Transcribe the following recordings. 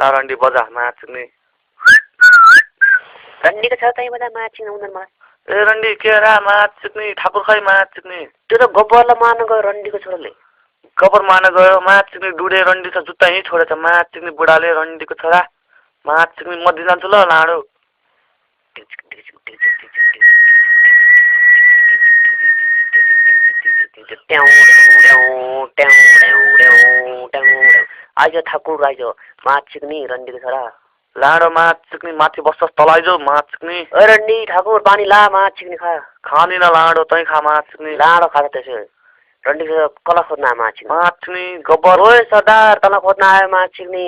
बता रन्डी बजा माछिक्ने रन्डीको छ चाहिँ बजा माछिक्ने हुँदैन मलाई ए रन्डी के रा माछिक्ने ठाकुर खै माछिक्ने त्यो त गोबरलाई मार्न गयो रन्डीको छोराले गबर मार्न गयो माछिक्ने डुडे रन्डी छ जुत्ता यहीँ छोडेछ माछिक्ने बुढाले रन्डीको छोरा माछिक्ने म दिन जान्छु ल लाडो आइज ठाकुर आइज माछिक्ने रन्डीको छोरा लाडो माछिक्ने माथि बस्छस् तल आइज माछिक्ने ओ रन्डी ठाकुर पानी ला माछिक्ने खा खाँदिन लाडो तै खा माछिक्ने लाडो खा त्यसो रन्डीको कला खोज्न आयो माछिक्ने माछिक्ने गबर ओए सरदार तँलाई खोज्न आयो माछिक्ने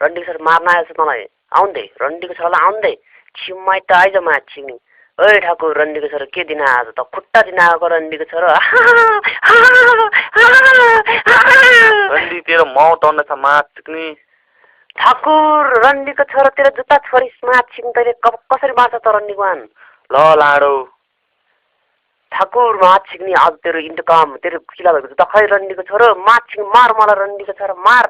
रन्डीको छोरा मार्न आएछ तँलाई आउँदै रन्डीको छोरालाई आउँदै छिम्माइ त आइज माछिक्ने ओए ठाकुर रन्डीको छोरा के दिन आज त खुट्टा दिन आएको रन्डीको छोरा रन्डी तेरो मौत आउँदैछ माछिक्ने ठाकुर रन्डीको छोरा तेरो जुत्ता छोडिस् माछिक्ने तैँले कसरी बाँच्छ त रन्डीको आन ल लाडो ठाकुर माछिक्ने आज तेरो इन्तकाम तेरो किला भएको जुत्ता खै रन्डीको छोरो माछिक्ने मार मलाई रन्डीको छोरा मार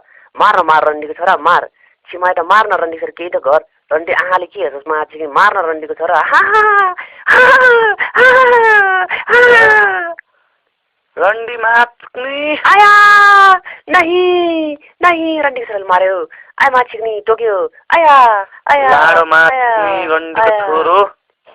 मार रन्डीको छोरा मार छिमाइ त मार्न रन्डीको छोरा केही त घर रन्डी आँखाले के हेर्छस् माछिक्ने मार्न रन्डीको छोरा रन्डी माछिक्ने आया नहीं नहीं रन्डीको छोराले मार्यो आया माछिक्ने टोक्यो आया आया लाडो माछिक्ने रन्डीको छोरो